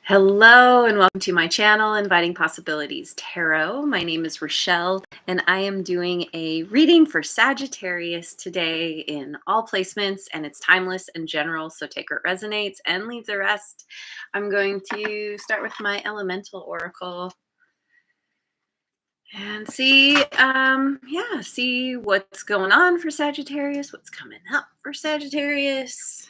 Hello and welcome to my channel, Inviting Possibilities Tarot. My name is Rochelle and I am doing a reading for Sagittarius today in all placements, and it's timeless and general, so take what resonates and leave the rest. I'm going to start with my Elemental Oracle and see what's going on for Sagittarius, what's coming up for Sagittarius.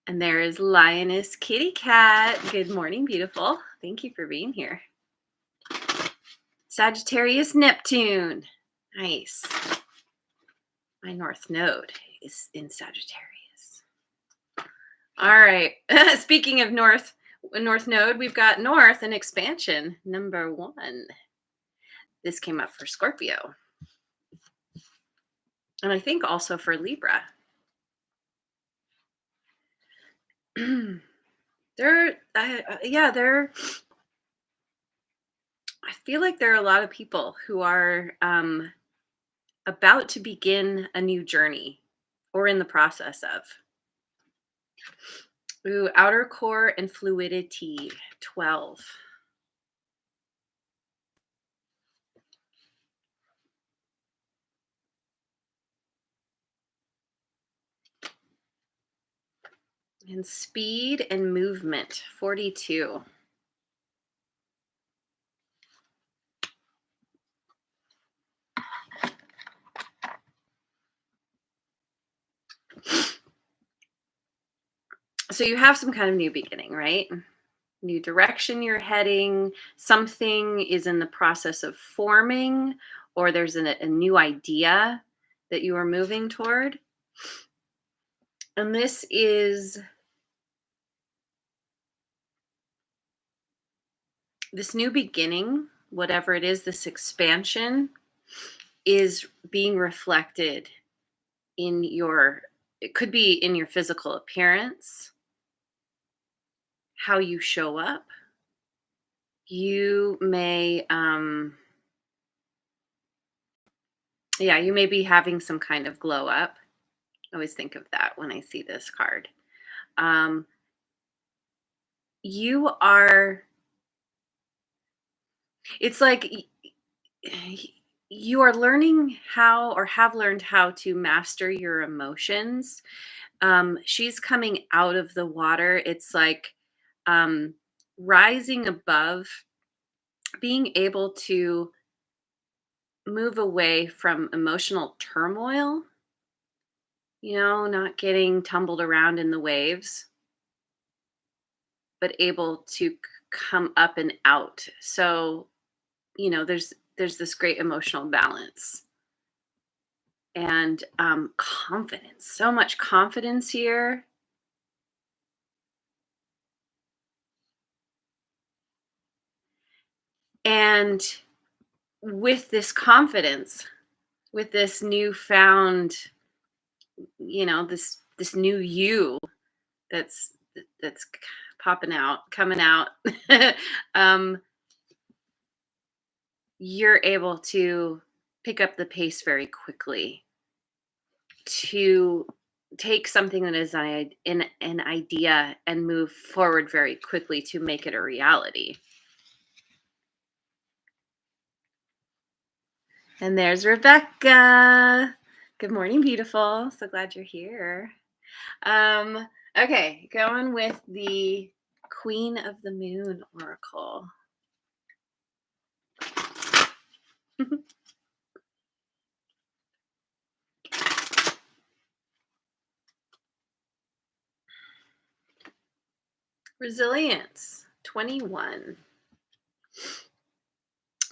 And there is Lioness Kitty Cat. Good morning, beautiful. Thank you for being here. Sagittarius Neptune. Nice. My North Node is in Sagittarius. All right. Speaking of North Node, we've got North and expansion number 1. This came up for Scorpio. And I think also for Libra. I feel like there are a lot of people who are about to begin a new journey or in the process of. Ooh, outer core and fluidity, 12. And speed and movement, 42. So you have some kind of new beginning, right? New direction you're heading. Something is in the process of forming, or there's a new idea that you are moving toward. And this new beginning, whatever it is, this expansion is being reflected in it could be in your physical appearance, how you show up. You may, you may be having some kind of glow up. I always think of that when I see this card. It's like you are learning how, or have learned how, to master your emotions. She's coming out of the water. It's like rising above, being able to move away from emotional turmoil, not getting tumbled around in the waves, but able to come up and out. So, there's this great emotional balance and confidence, so much confidence here. And with this confidence, with this newfound, this new you that's popping out, coming out, you're able to pick up the pace very quickly, to take something that is an idea and move forward very quickly to make it a reality. And there's Rebecca. Good morning, beautiful. So glad you're here. Okay, going with the Queen of the Moon Oracle. Resilience, 21,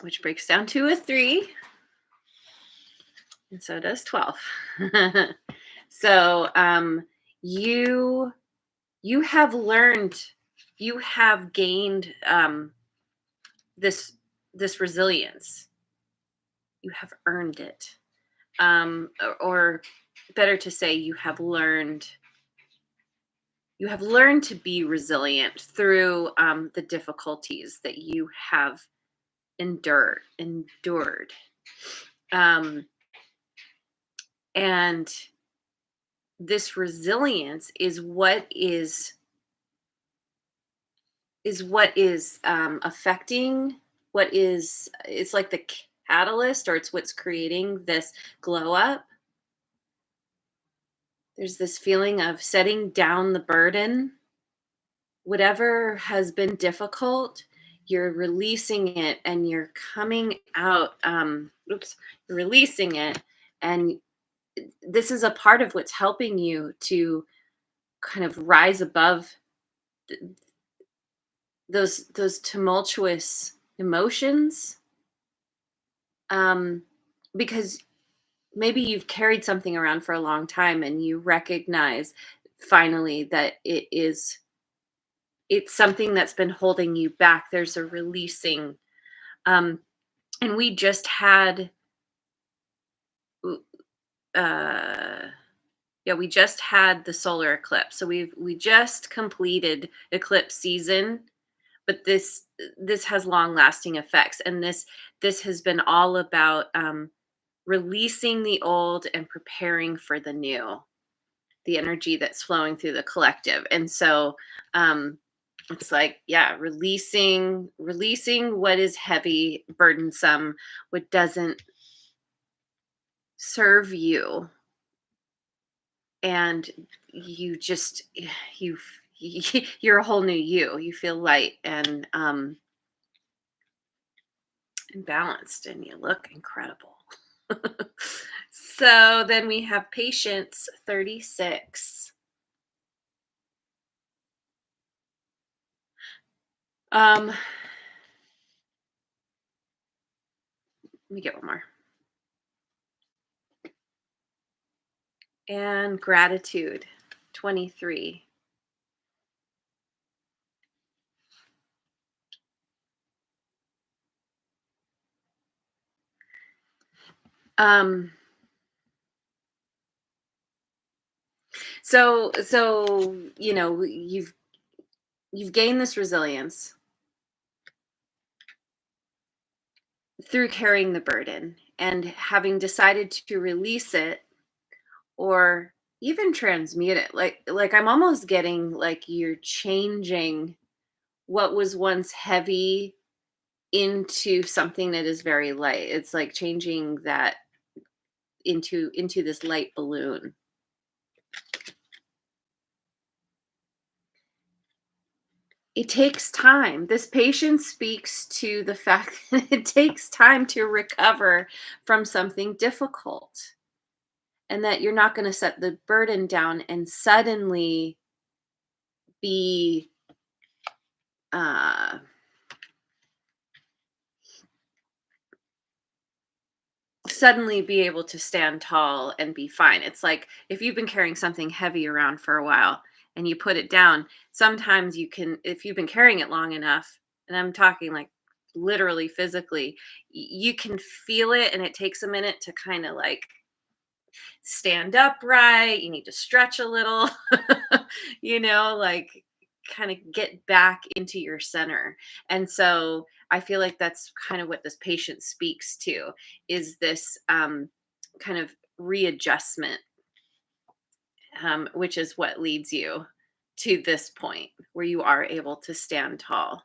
which breaks down to a 3. And so does 12. So you have learned, you have gained this resilience. You have earned it. Or better to say, you have learned to be resilient through the difficulties that you have endured. And this resilience is what is affecting what is it's like the catalyst, or it's what's creating this glow up. There's this feeling of setting down the burden. Whatever has been difficult, you're releasing it and you're coming out. You're releasing it. And this is a part of what's helping you to kind of rise above th- those tumultuous emotions. Um, because maybe you've carried something around for a long time and you recognize finally that it's something that's been holding you back. There's a releasing. Um, and we just had, uh, yeah, we just had the solar eclipse. So we just completed eclipse season, but this has long lasting effects, and this has been all about releasing the old and preparing for the new, the energy that's flowing through the collective. And so um, it's like, yeah, releasing what is heavy, burdensome, what doesn't serve you, and you just you you're a whole new you. You feel light and balanced, and you look incredible. So then we have patience 36. Let me get one more. And gratitude 23. Um, so you've gained this resilience through carrying the burden and having decided to release it, or even transmute it. Like I'm almost getting like you're changing what was once heavy into something that is very light. It's like changing that into this light balloon. It takes time. This patient speaks to the fact that it takes time to recover from something difficult, and that you're not going to set the burden down and be uh, suddenly be able to stand tall and be fine. It's like if you've been carrying something heavy around for a while and you put it down, sometimes you can, if you've been carrying it long enough, and I'm talking like literally physically, you can feel it, and it takes a minute to kind of like stand upright. You need to stretch a little, like kind of get back into your center. And so I feel like that's kind of what this patient speaks to, is this kind of readjustment, which is what leads you to this point where you are able to stand tall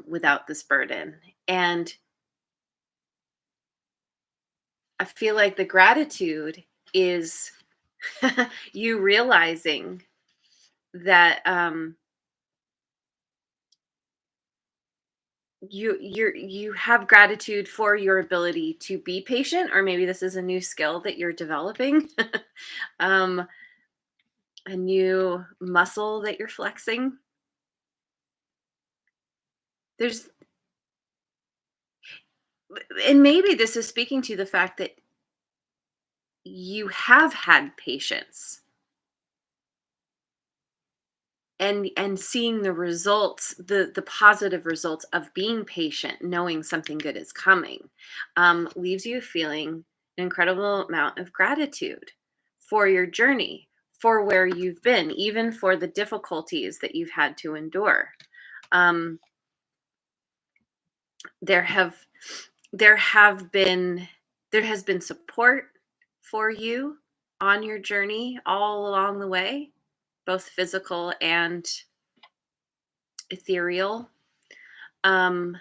without this burden. And I feel like the gratitude is you realizing that you have gratitude for your ability to be patient, or maybe this is a new skill that you're developing, um, a new muscle that you're flexing. There's and maybe this is speaking to the fact that you have had patience, and seeing the results, the positive results of being patient, knowing something good is coming, leaves you feeling an incredible amount of gratitude for your journey, for where you've been, even for the difficulties that you've had to endure. um, there have there have been there has been support for you, on your journey all along the way, both physical and ethereal. Um,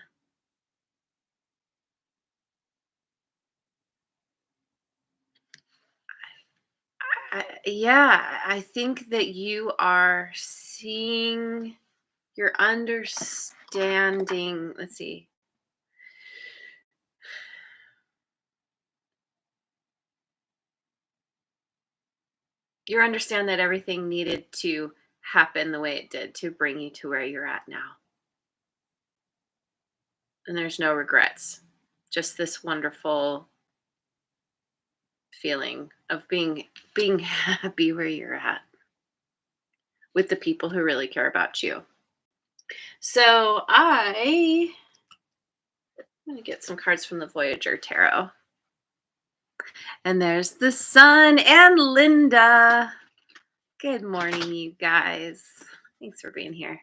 yeah, I think that you are seeing, you're understanding. Let's see. You understand that everything needed to happen the way it did to bring you to where you're at now. And there's no regrets. Just this wonderful feeling of being happy where you're at with the people who really care about you. So I'm going to get some cards from the Voyager Tarot. And there's the Sun and Linda. Good morning, you guys. Thanks for being here.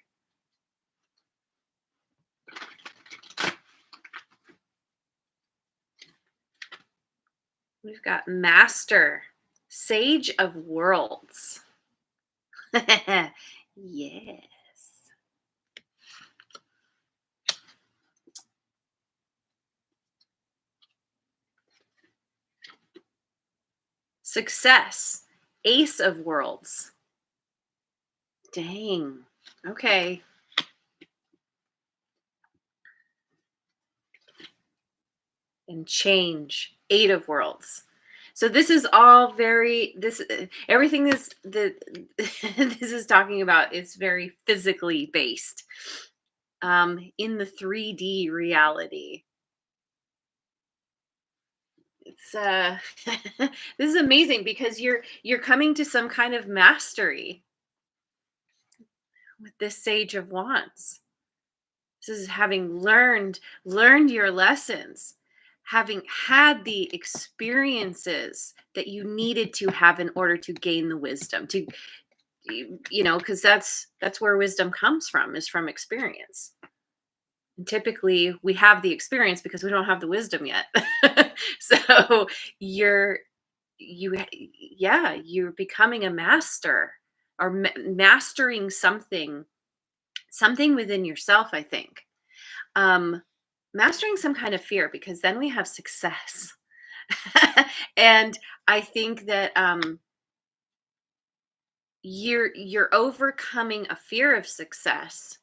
We've got Master, Sage of Worlds. Yes. Success, Ace of Worlds. Dang. Okay. And change, Eight of Worlds. So this is all very everything this is talking about is very physically based, in the 3D reality. It's this is amazing because you're coming to some kind of mastery with this Sage of Wands. This is having learned your lessons, having had the experiences that you needed to have in order to gain the wisdom, to because that's where wisdom comes from, is from experience. And typically we have the experience because we don't have the wisdom yet. So you're you yeah, you're becoming a master, or mastering something within yourself, I think. um Mastering some kind of fear, because then we have success. And I think that you're overcoming a fear of success.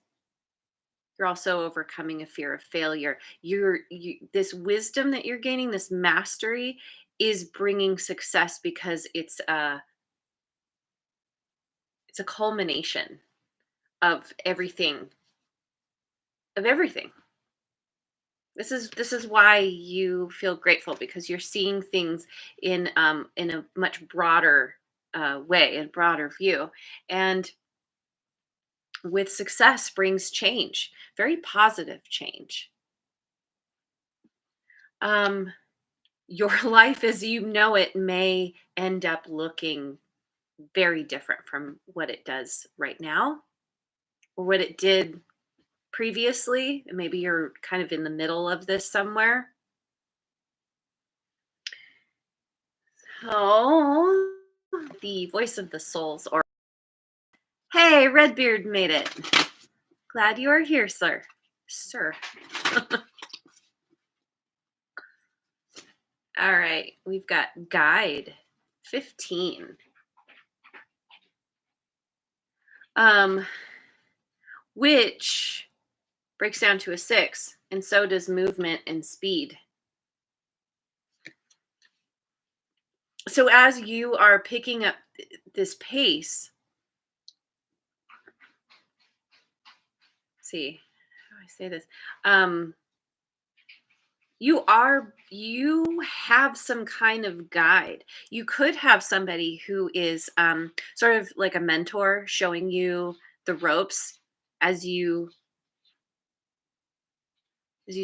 You're also overcoming a fear of failure. This wisdom that you're gaining, this mastery, is bringing success because it's a culmination of everything. This is why you feel grateful, because you're seeing things in a much broader way, and broader view. And with success brings change, very positive change. Um, your life as you know it may end up looking very different from what it does right now, or what it did previously. Maybe you're kind of in the middle of this somewhere. Oh, the voice of the souls, or hey, Redbeard made it. Glad you are here, sir. Sir. All right, we've got guide 15. Um, which breaks down to a 6, and so does movement and speed. So as you are picking up this pace, see how do I say this? You have some kind of guide. You could have somebody who is sort of like a mentor, showing you the ropes as you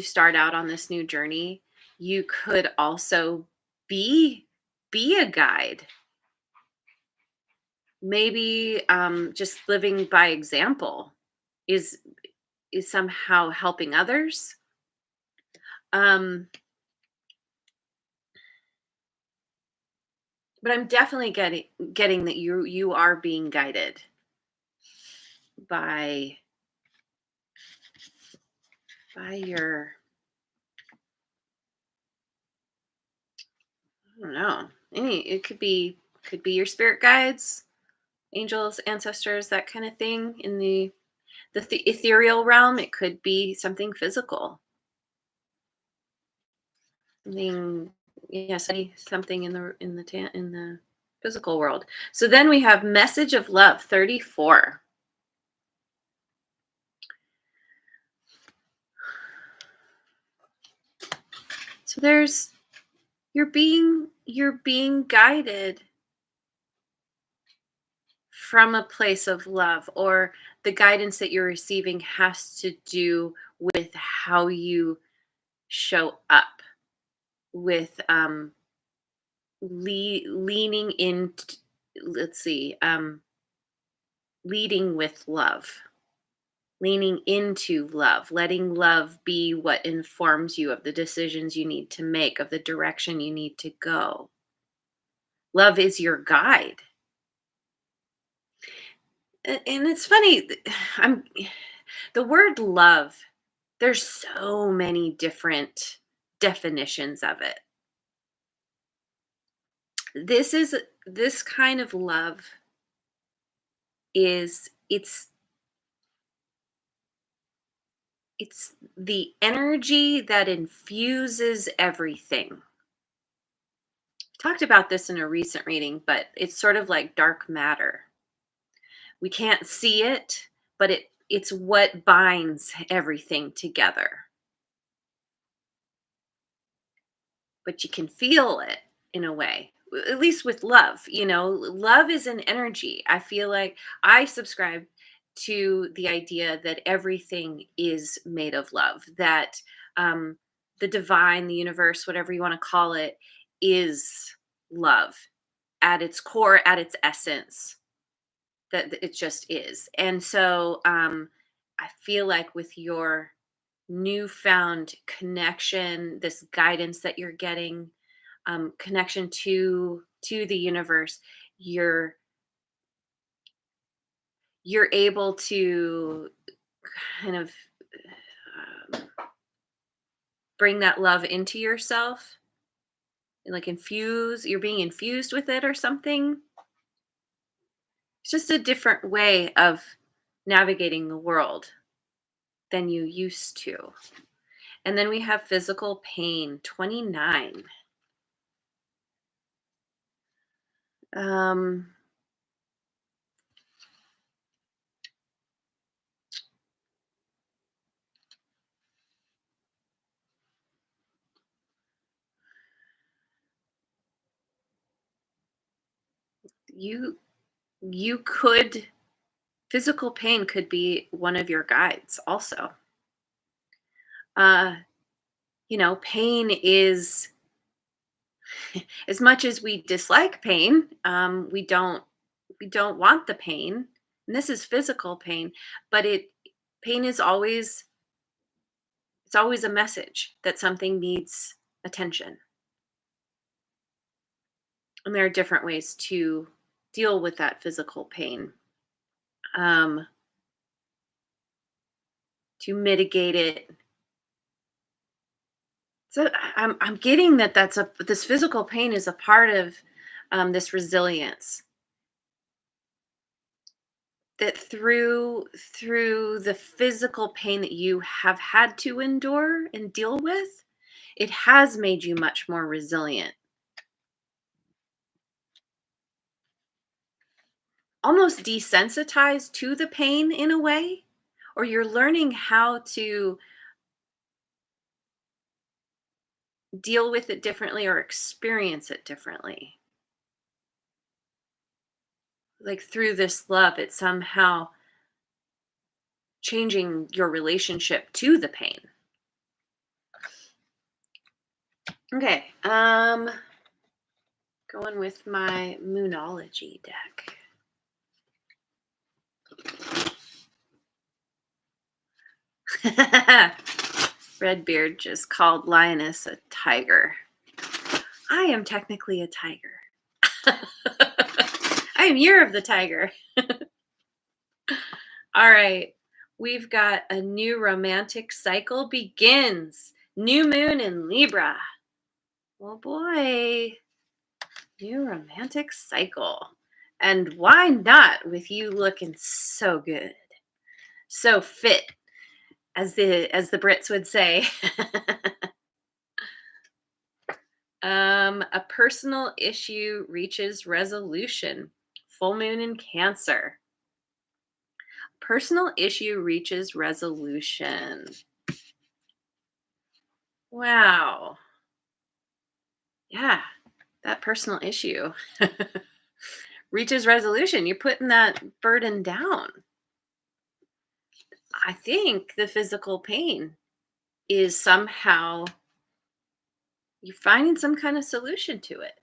start out on this new journey. You could also be be a guide. Maybe just living by example is somehow helping others. Um, But I'm definitely getting that you are being guided by your, I don't know. It could be your spirit guides, angels, ancestors, that kind of thing in the ethereal realm. It could be something physical. Something, yes, something in in the physical world. So then we have message of love 34. So there's, you're being guided from a place of love, or the guidance that you're receiving has to do with how you show up, with leaning in, let's see, leading with love, leaning into love, letting love be what informs you of the decisions you need to make, of the direction you need to go. Love is your guide. And it's funny, I'm the word love, there's so many different definitions of it. This is this kind of love is, it's the energy that infuses everything. Talked about this in a recent reading, but it's sort of like dark matter. We can't see it, but it's what binds everything together. But you can feel it in a way, at least with love. Love is an energy. I feel like I subscribe to the idea that everything is made of love, that um, the divine, the universe, whatever you want to call it, is love at its core, at its essence, that it just is. And so I feel like with your newfound connection, this guidance that you're getting, connection to the universe, you're able to kind of um, bring that love into yourself, and like you're being infused with it or something. It's just a different way of navigating the world than you used to. And then we have physical pain 29. um you you could physical pain could be one of your guides also. uh Pain is, as much as we dislike pain, we don't want the pain, and this is physical pain, but pain is always, it's always a message that something needs attention. And there are different ways to deal with that physical pain, um, to mitigate it. So I'm getting that this physical pain is a part of this resilience, that through the physical pain that you have had to endure and deal with, it has made you much more resilient, almost desensitized to the pain in a way, or you're learning how to deal with it differently or experience it differently. Like through this love, it's somehow changing your relationship to the pain. Okay, going with my Moonology deck. Redbeard just called Lioness a tiger. I am technically a tiger. I am year of the tiger. All right. We've got a new romantic cycle begins. New moon in Libra. Oh boy. New romantic cycle. And why not with you looking so good? So fit, as the Brits would say. A personal issue reaches resolution. Full moon in Cancer. Personal issue reaches resolution. Wow. Yeah, that personal issue reaches resolution. You're putting that burden down. I think the physical pain is somehow you're finding some kind of solution to it.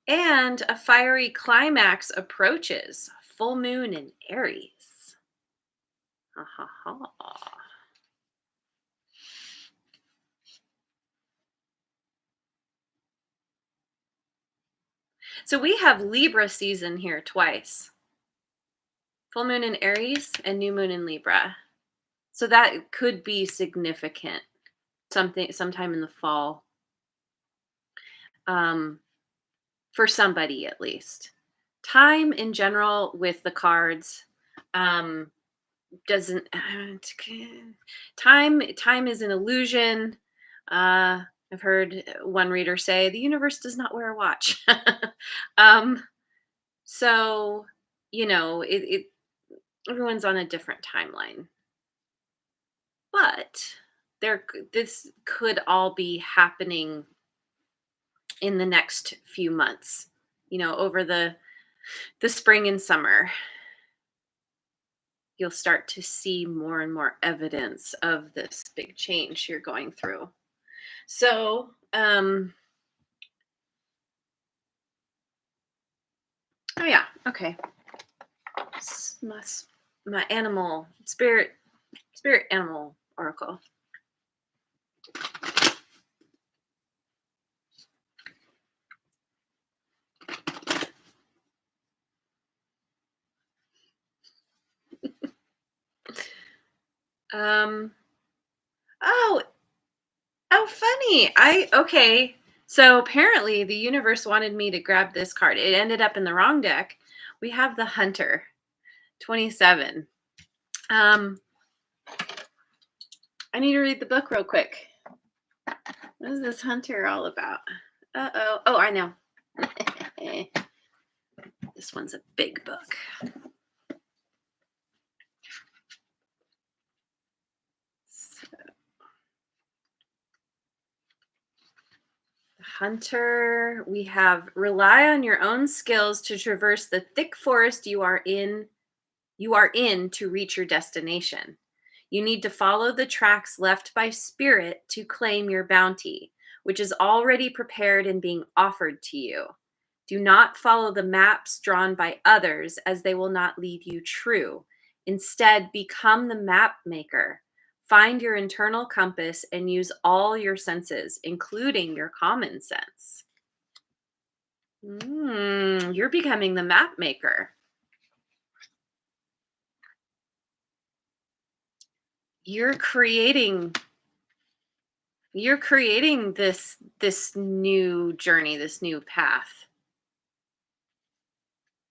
And a fiery climax approaches. Full moon in Aries. Ha ha ha. So we have Libra season here twice. Full moon in Aries and new moon in Libra. So that could be significant. Sometime in the fall. Um, for somebody at least. Time in general with the cards um doesn't time is an illusion. I've heard one reader say the universe does not wear a watch. um so it everyone's on a different timeline, but this could all be happening in the next few months, over the spring and summer. You'll start to see more and more evidence of this big change you're going through. So, oh yeah, okay. My animal spirit animal oracle. Um, oh, funny. Okay. So apparently the universe wanted me to grab this card. It ended up in the wrong deck. We have the Hunter, 27. I need to read the book real quick. What is this Hunter all about? Uh-oh. Oh, I know. This one's a big book. Hunter, we have rely on your own skills to traverse the thick forest you are in to reach your destination. You need to follow the tracks left by spirit to claim your bounty, which is already prepared and being offered to you. Do not follow the maps drawn by others, as they will not lead you true. Instead, become the map maker. Find your internal compass and use all your senses, including your common sense. You're becoming the map maker. You're creating this new journey, this new path.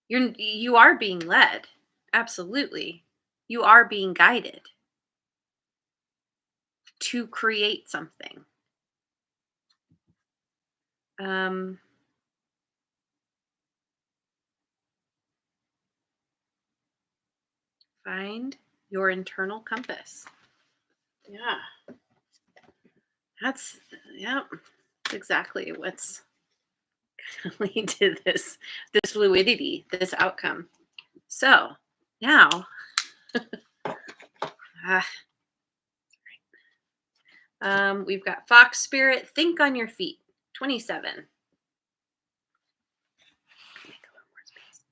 You are being led. Absolutely. You are being guided to create something. Find your internal compass. Yeah. That's exactly what's going to lead to this fluidity, this outcome. So now we've got Fox Spirit, think on your feet, 27. Make a little more space.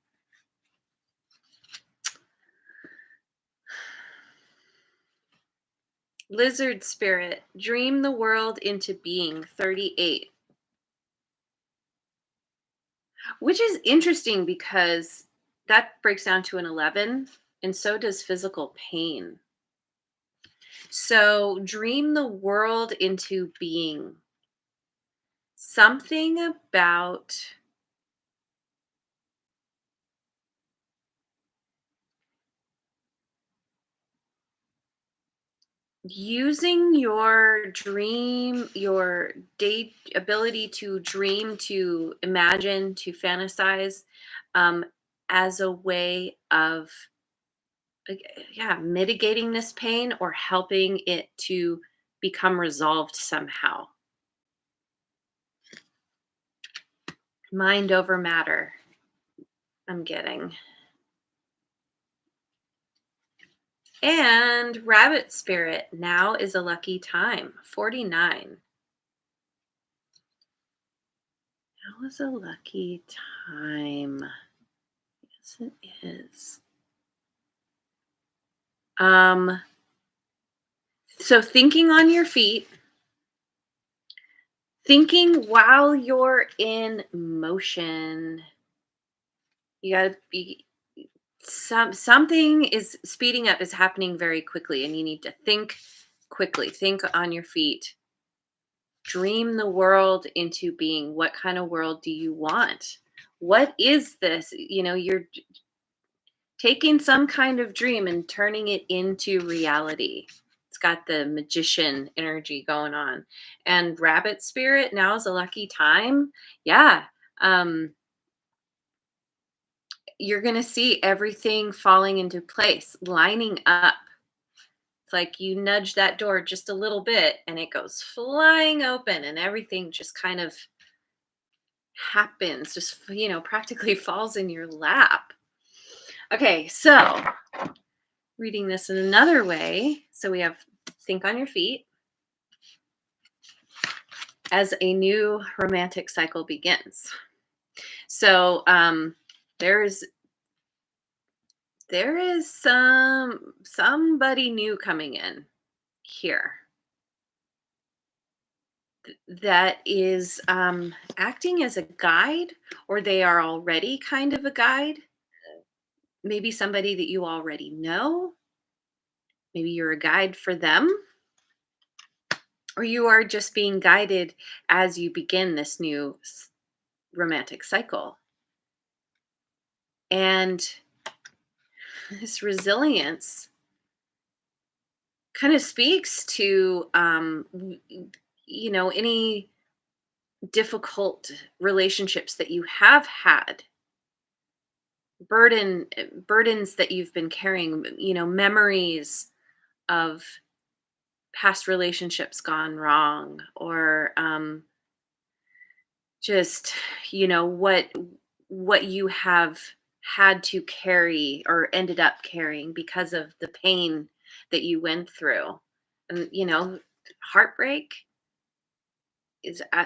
Lizard Spirit, dream the world into being, 38. Which is interesting because that breaks down to an 11, and so does physical pain. So dream the world into being. Something about using your dream, your day ability to dream, to imagine, to fantasize, um, as a way of, like, yeah, mitigating this pain or helping it to become resolved somehow. Mind over matter, I'm getting. And rabbit spirit, now is a lucky time. 49. Now is a lucky time. Yes, it is. Um, so thinking on your feet, thinking while you're in motion. You gotta be something is speeding up, is happening very quickly, and you need to think quickly. Think on your feet. Dream the world into being. What kind of world do you want? What is this? You're taking some kind of dream and turning it into reality. It's got the magician energy going on. And rabbit spirit, now is a lucky time. Yeah. Um, you're going to see everything falling into place, lining up. It's like you nudge that door just a little bit and it goes flying open, and everything just kind of happens, just, practically falls in your lap. Okay, so reading this in another way. So we have think on your feet as a new romantic cycle begins. So there's there is somebody new coming in here that is acting as a guide, or they are already kind of a guide. Maybe somebody that you already know. Maybe you're a guide for them, or you are just being guided as you begin this new romantic cycle. And this resilience kind of speaks to any difficult relationships that you have had, burdens that you've been carrying, memories of past relationships gone wrong, or just what you have had to carry or ended up carrying because of the pain that you went through. And heartbreak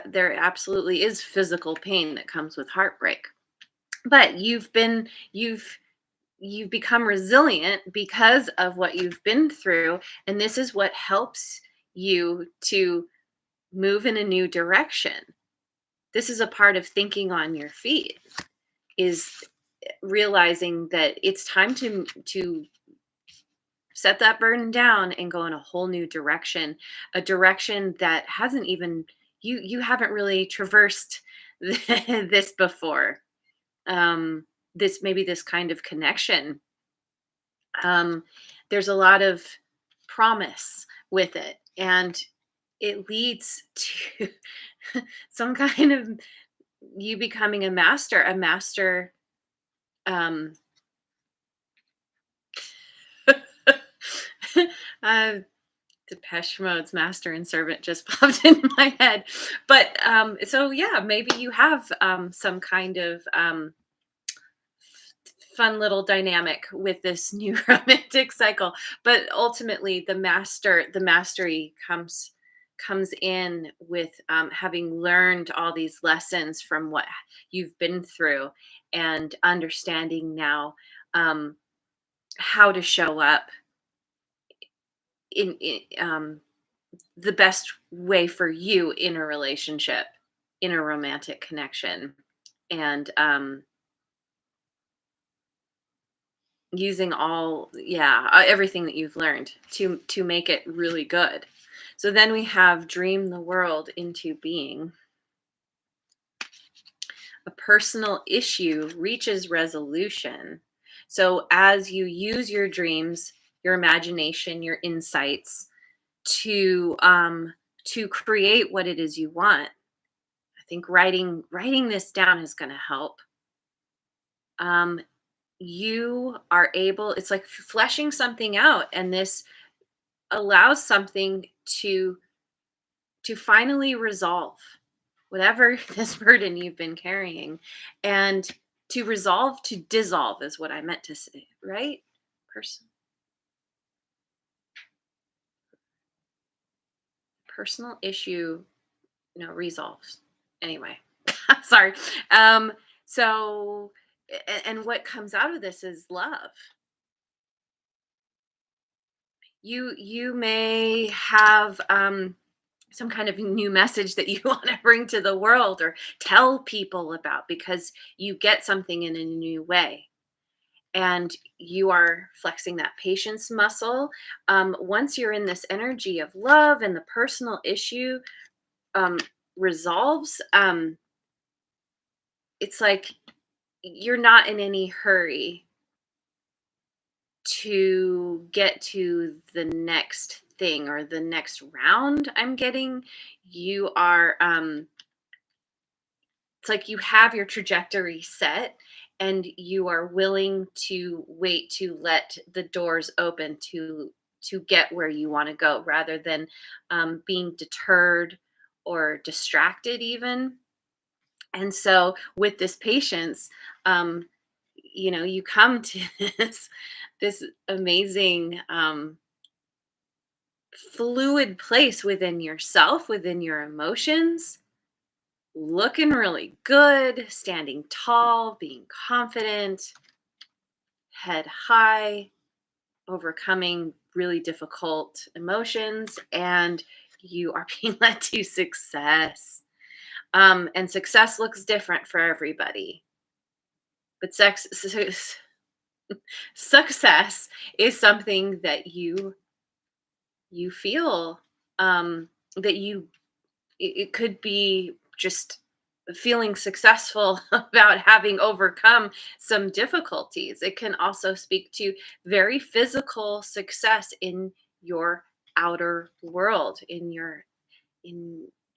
there absolutely is physical pain that comes with heartbreak, but you've become resilient because of what you've been through, and this is what helps you to move in a new direction. This is a part of thinking on your feet, is realizing that it's time to set that burden down and go in a whole new direction, a direction that hasn't even you haven't really traversed this before. um this kind of connection. um there's a lot of promise with it, and it leads to some kind of you becoming a master. um uh Depeche Mode's Master and Servant just popped in my head. But so yeah, maybe you have some kind of fun little dynamic with this new romantic cycle. But ultimately, the mastery comes in with having learned all these lessons from what you've been through, and understanding now how to show up in the best way for you in a relationship, in a romantic connection. and using all, yeah, everything that you've learned to make it really good. So then we have dream the world into being. A personal issue reaches resolution. So as you use your dreams, your imagination, your insights to create what it is you want, I think writing this down is going to help. Um, you are able. It's like fleshing something out, and this allows something to finally resolve whatever this burden you've been carrying, and to resolve, to dissolve is what I meant to say, right? Person Personal issue, resolves. Anyway, sorry. So and what comes out of this is love. You may have some kind of new message that you want to bring to the world or tell people about, because you get something in a new way, and you are flexing that patience muscle. Once you're in this energy of love and the personal issue um, resolves, it's like you're not in any hurry to get to the next thing or the next round. I'm getting you are it's like you have your trajectory set, and you are willing to wait to let the doors open to get where you want to go, rather than being deterred or distracted even. And so with this patience, um, you come to this amazing fluid place within yourself, within your emotions, looking really good, standing tall, being confident, head high, overcoming really difficult emotions, and you are being led to success. And success looks different for everybody, but success is something that you feel, that it could be just feeling successful about having overcome some difficulties. It can also speak to very physical success in your outer world, in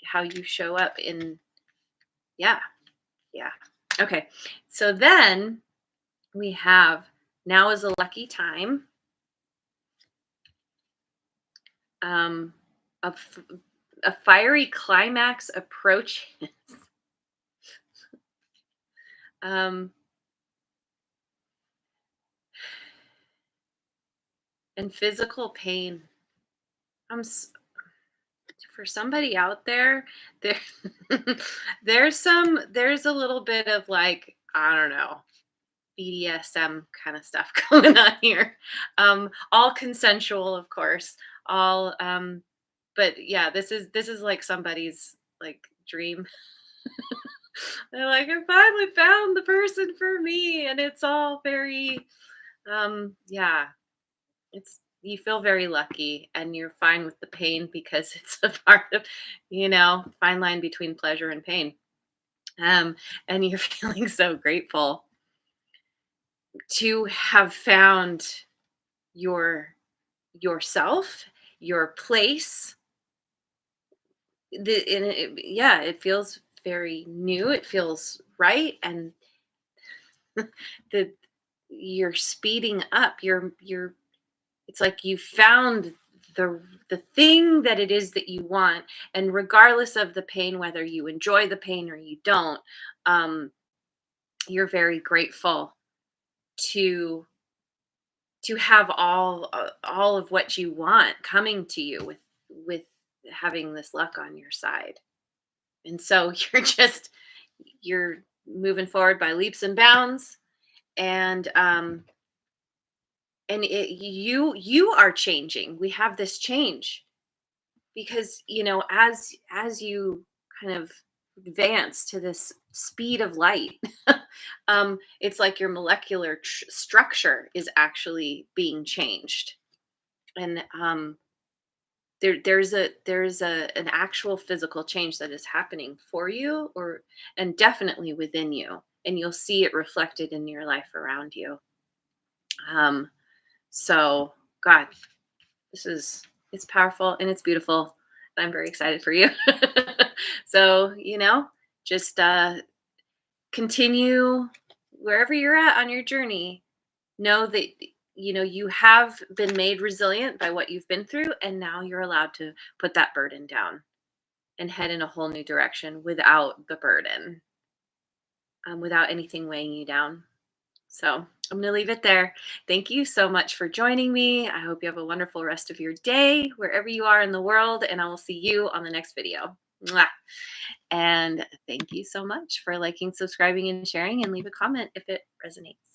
how you show up in, yeah, yeah. Okay. So then we have, now is a lucky time. Um a, f- a fiery climax approaches. um and physical pain. I'm For somebody out there, there there's a little bit of, like, I don't know, BDSM kind of stuff going on here. All consensual, of course. All but yeah, this is like somebody's, like, dream. They're like, I finally found the person for me, and it's all very yeah, it's you feel very lucky, and you're fine with the pain because it's a part of, fine line between pleasure and pain. And you're feeling so grateful to have found your yourself, your place. Yeah, it feels very new. It feels right, and the you're speeding up. You're It's like you found the thing that it is that you want, and regardless of the pain, whether you enjoy the pain or you don't, um, you're very grateful to have all of what you want coming to you, with having this luck on your side. And so you're moving forward by leaps and bounds, and you are changing. We have this change because, as you kind of advance to this speed of light. It's like your molecular structure is actually being changed. And there's an actual physical change that is happening for you, or and definitely within you, and you'll see it reflected in your life around you. Um, so God, this is it's powerful and it's beautiful. I'm very excited for you. So, just continue wherever you're at on your journey. Know that you have been made resilient by what you've been through, and now you're allowed to put that burden down and head in a whole new direction without the burden, without anything weighing you down. So I'm going to leave it there. Thank you so much for joining me. I hope you have a wonderful rest of your day, wherever you are in the world, and I will see you on the next video. Mwah. And thank you so much for liking, subscribing, and sharing, and leave a comment if it resonates.